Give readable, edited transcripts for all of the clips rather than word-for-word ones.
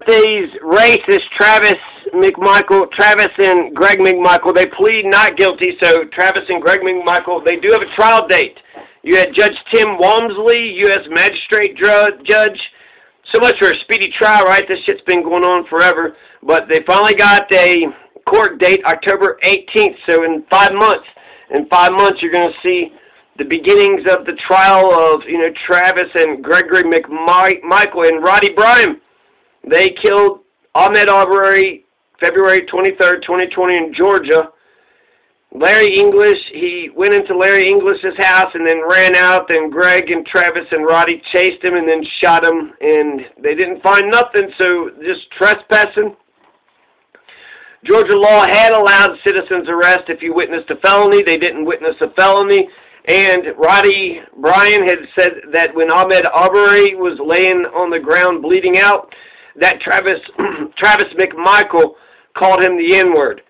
These racists, Travis and Greg McMichael, they plead not guilty. So Travis and Greg McMichael, they do have a trial date. You had Judge Tim Walmsley, U.S. Magistrate Judge. So much for a speedy trial, right? This shit's been going on forever. But they finally got a court date, October 18th. So in 5 months, you're going to see the beginnings of the trial of, Travis and Gregory McMichael and Roddy Bryan. They killed Ahmaud Arbery February 23rd, 2020 in Georgia. Larry English, he went into Larry English's house and then ran out. Then Greg and Travis and Roddy chased him and then shot him. And they didn't find nothing, so just trespassing. Georgia law had allowed citizens arrest if you witnessed a felony. They didn't witness a felony. And Roddy Bryan had said that when Ahmaud Arbery was laying on the ground bleeding out, that Travis McMichael called him the N-word.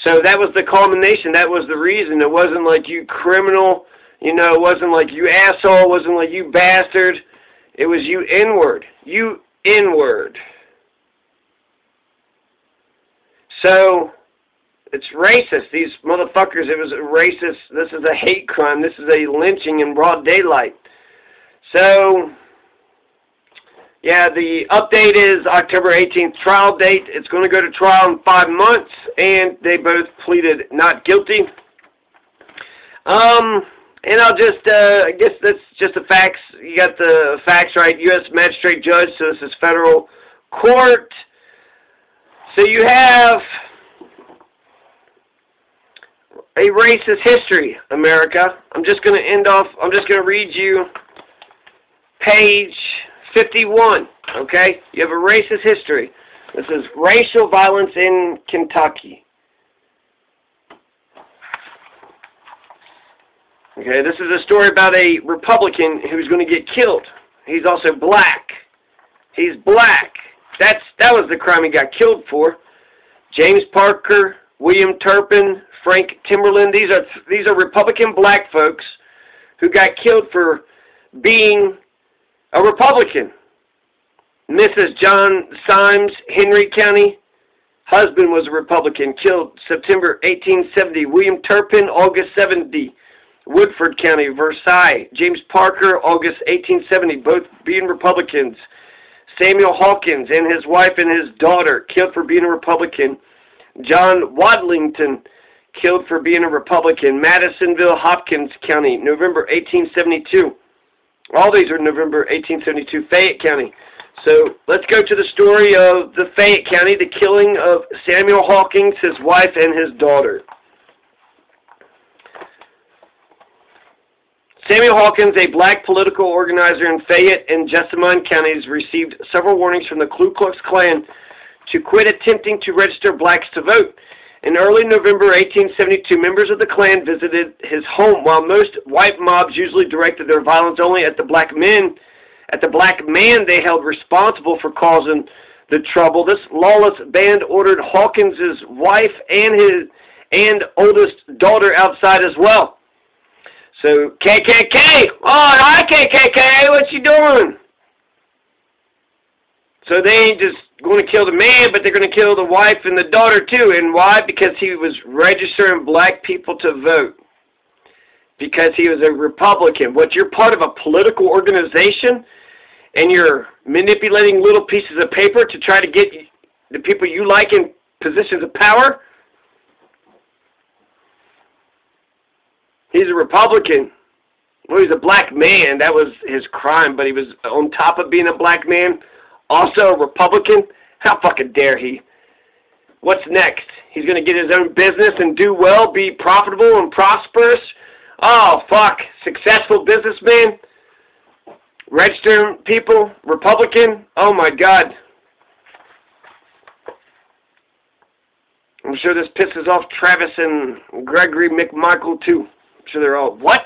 So that was the culmination. That was the reason. It wasn't like you criminal. It wasn't like you asshole. It wasn't like you bastard. It was you N-word. You N-word. So it's racist. These motherfuckers, it was racist. This is a hate crime. This is a lynching in broad daylight. So, yeah, the update is October 18th trial date. It's going to go to trial in 5 months, and they both pleaded not guilty. And I'll just, I guess that's just the facts. You got the facts right. U.S. Magistrate Judge, so this is federal court. So you have a racist history, America. I'm just going to read you page 51, okay? You have a racist history. This is racial violence in Kentucky. Okay, this is a story about a Republican who's going to get killed. He's also black. He's black. That was the crime he got killed for. James Parker, William Turpin, Frank Timberland. These are Republican black folks who got killed for being a Republican. Mrs. John Symes, Henry County. Husband was a Republican, killed September 1870. William Turpin, August 70. Woodford County, Versailles. James Parker, August 1870, both being Republicans. Samuel Hawkins and his wife and his daughter, killed for being a Republican. John Wadlington, killed for being a Republican. Madisonville, Hopkins County, November 1872. All these are November 1872. Fayette County. So let's go to the story of the Fayette County, the killing of Samuel Hawkins, his wife, and his daughter. Samuel Hawkins, a black political organizer in Fayette and Jessamine counties, received several warnings from the Ku Klux Klan to quit attempting to register blacks to vote. In early November 1872, members of the Klan visited his home, while most white mobs usually directed their violence only at the black man they held responsible for causing the trouble. This lawless band ordered Hawkins' wife and oldest daughter outside as well. So, KKK! Oh, hi, KKK! What you doing? So they ain't just going to kill the man, but they're going to kill the wife and the daughter too. And why? Because he was registering black people to vote. Because he was a Republican. What, you're part of a political organization and you're manipulating little pieces of paper to try to get the people you like in positions of power? He's a Republican. Well, he's a black man. That was his crime, but he was on top of being a black man, also a Republican. How fucking dare he? What's next? He's going to get his own business and do well, be profitable and prosperous? Oh, fuck. Successful businessman? Registering people? Republican? Oh, my God. I'm sure this pisses off Travis and Gregory McMichael, too. I'm sure they're all, what?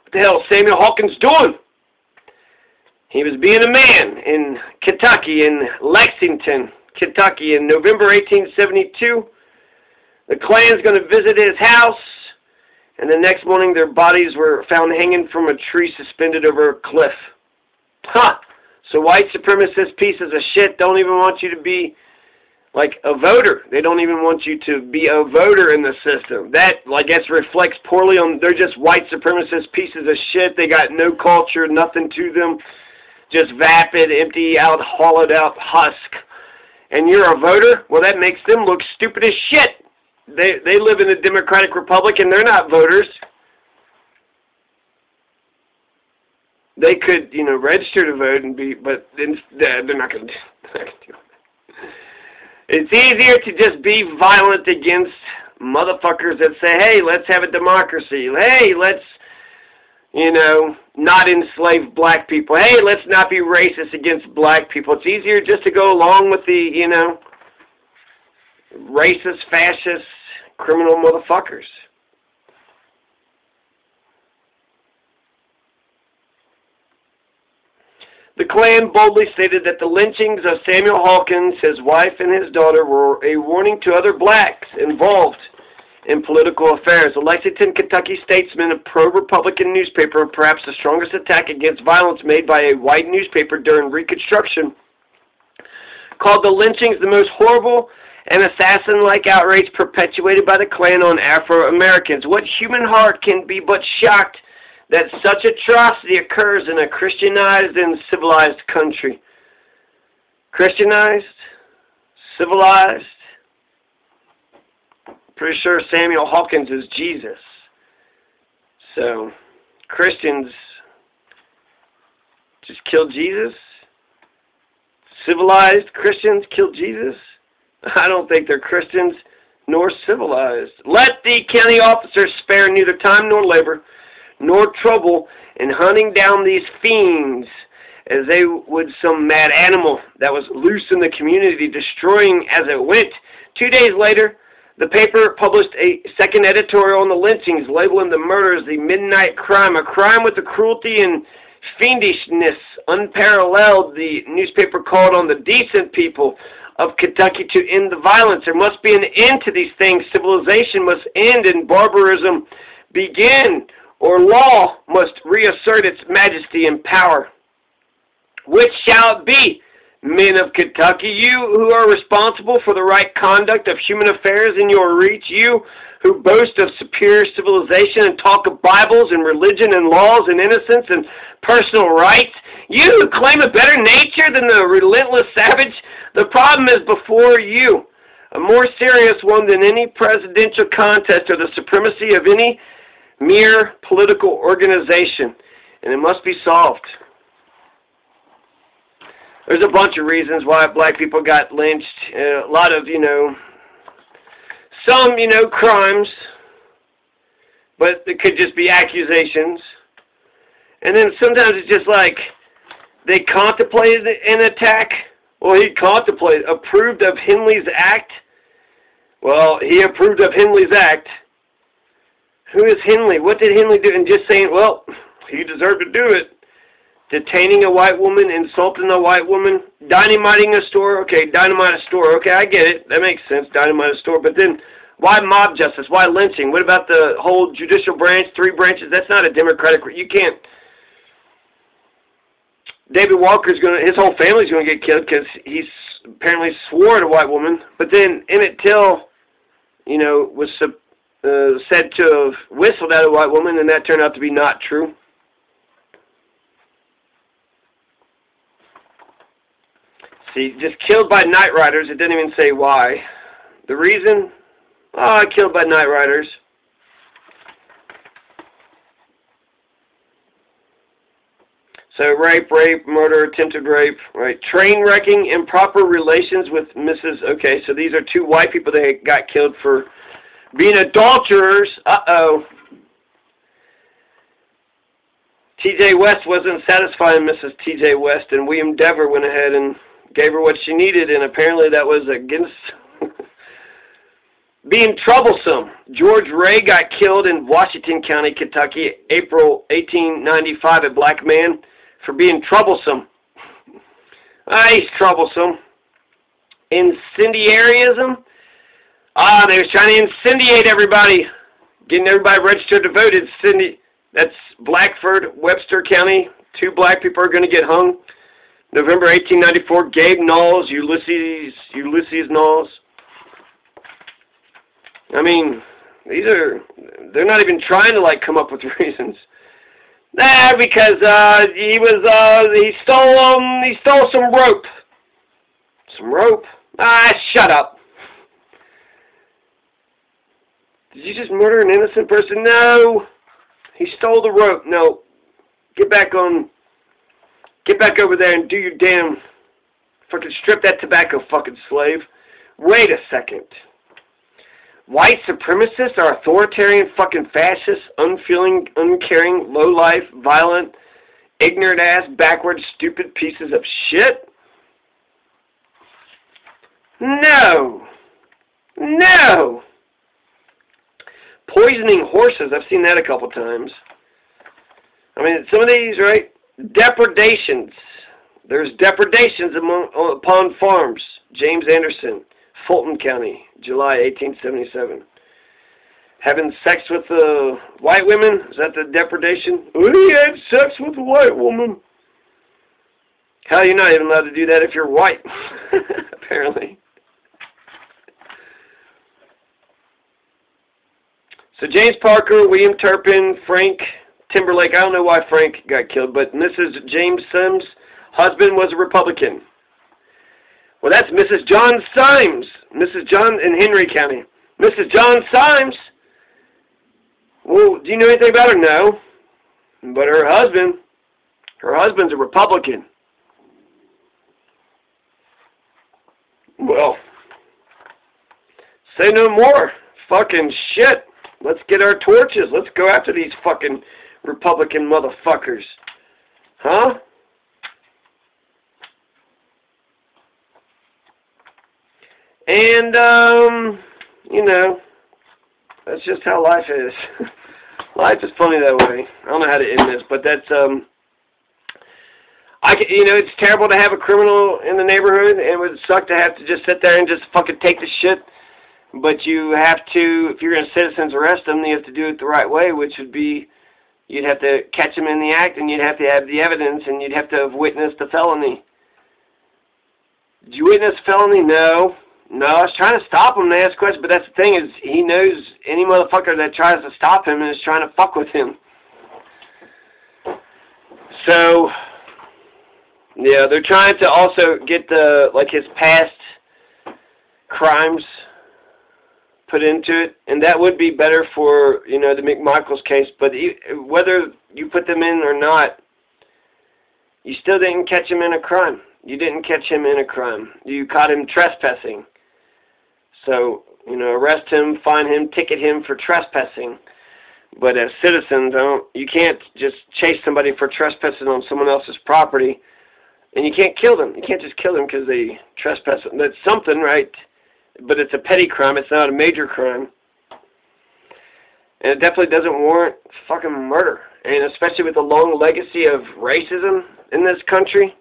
What the hell is Samuel Hawkins doing? He was being a man in Kentucky, in Lexington, Kentucky, in November 1872. The Klan's going to visit his house, and the next morning their bodies were found hanging from a tree suspended over a cliff. Huh! So white supremacist pieces of shit don't even want you to be like a voter. They don't even want you to be a voter in the system. That, I guess, reflects poorly on, they're just white supremacist pieces of shit. They got no culture, nothing to them. Just vapid, empty out, hollowed out husk. And you're a voter? Well, that makes them look stupid as shit. They live in a democratic republic and they're not voters. They could, you know, register to vote and be, but they're not going to do it. It's easier to just be violent against motherfuckers that say, hey, let's have a democracy. Hey, let's, you know, not enslave black people. Hey, let's not be racist against black people. It's easier just to go along with the, you know, racist, fascist, criminal motherfuckers. The Klan boldly stated that the lynchings of Samuel Hawkins, his wife, and his daughter were a warning to other blacks involved in political affairs. The Lexington, Kentucky Statesman, a pro-Republican newspaper, perhaps the strongest attack against violence made by a white newspaper during Reconstruction, called the lynchings the most horrible and assassin-like outrage perpetuated by the Klan on Afro-Americans. What human heart can be but shocked that such atrocity occurs in a Christianized and civilized country? Christianized? Civilized? Pretty sure Samuel Hawkins is Jesus. So, Christians just killed Jesus? Civilized Christians killed Jesus? I don't think they're Christians nor civilized. Let the county officers spare neither time nor labor nor trouble in hunting down these fiends as they would some mad animal that was loose in the community, destroying as it went. 2 days later, the paper published a second editorial on the lynchings, labeling the murders the midnight crime, a crime with the cruelty and fiendishness unparalleled. The newspaper called on the decent people of Kentucky to end the violence. There must be an end to these things. Civilization must end and barbarism begin, or law must reassert its majesty and power. Which shall it be, men of Kentucky, you who are responsible for the right conduct of human affairs in your reach, you who boast of superior civilization and talk of Bibles and religion and laws and innocence and personal rights, you who claim a better nature than the relentless savage, the problem is before you, a more serious one than any presidential contest or the supremacy of any mere political organization, and it must be solved. There's a bunch of reasons why black people got lynched. A lot of, some, crimes, but it could just be accusations. And then sometimes it's just like they contemplated an attack. Well, he approved of Henley's act. Well, he approved of Henley's act. Who is Henley? What did Henley do? And just saying, well, he deserved to do it. Detaining a white woman, insulting a white woman, dynamiting a store. Okay, dynamite a store. Okay, I get it. That makes sense, dynamite a store. But then, why mob justice? Why lynching? What about the whole judicial branch, 3 branches? That's not a democratic. You can't. David Walker's his whole family's going to get killed because he's apparently swore at a white woman. But then Emmett Till, was said to have whistled at a white woman, and that turned out to be not true. See, just killed by night riders. It didn't even say why. The reason? Killed by night riders. So rape, murder, attempted rape, right? Train wrecking, improper relations with Mrs. Okay, so these are 2 white people that got killed for being adulterers. Uh-oh. T.J. West wasn't satisfying Mrs. T.J. West, and William Dever went ahead and gave her what she needed, and apparently that was against being troublesome. George Ray got killed in Washington County, Kentucky, April 1895, a black man, for being troublesome. He's troublesome. Incendiarism. They was trying to incendiate everybody, getting everybody registered to vote. That's Blackford, Webster County. 2 black people are going to get hung. November 1894, Gabe Knowles, Ulysses Knowles. I mean, they're not even trying to, like, come up with reasons. Nah, because, he stole some rope. Some rope? Ah, shut up. Did you just murder an innocent person? No. He stole the rope. No. Get back over there and do your damn, fucking strip that tobacco, fucking slave. Wait a second. White supremacists are authoritarian fucking fascists, unfeeling, uncaring, low-life, violent, ignorant-ass, backward, stupid pieces of shit? No. No. Poisoning horses. I've seen that a couple times. I mean, some of these, right? Depredations. There's depredations upon farms. James Anderson, Fulton County, July 1877. Having sex with white women? Is that the depredation? Oh, he had sex with a white woman. Hell, you're not even allowed to do that if you're white, apparently. So James Parker, William Turpin, Frank Timberlake. I don't know why Frank got killed, but Mrs. James Sims' husband was a Republican. Well, that's Mrs. John Symes. Mrs. John in Henry County. Mrs. John Symes. Well, do you know anything about her? No. But her husband's a Republican. Well, say no more. Fucking shit. Let's get our torches. Let's go after these fucking Republican motherfuckers. Huh? And, you know, that's just how life is. Life is funny that way. I don't know how to end this, but that's, you know, it's terrible to have a criminal in the neighborhood, and it would suck to have to just sit there and just fucking take the shit. But you have to, if you're going to citizens arrest them, you have to do it the right way, which would be, you'd have to catch them in the act, and you'd have to have the evidence, and you'd have to have witnessed the felony. Did you witness felony? No. No, I was trying to stop him to ask questions, but that's the thing is, he knows any motherfucker that tries to stop him is trying to fuck with him. So, yeah, they're trying to also get the, like, his past crimes put into it, and that would be better for, you know, the McMichaels case, but whether you put them in or not, you still didn't catch him in a crime. You didn't catch him in a crime. You caught him trespassing. So, you know, arrest him, fine him, ticket him for trespassing. But as citizens, you can't just chase somebody for trespassing on someone else's property, and you can't kill them. You can't just kill them because they trespass. That's something, right? But it's a petty crime. It's not a major crime. And it definitely doesn't warrant fucking murder. And especially with the long legacy of racism in this country,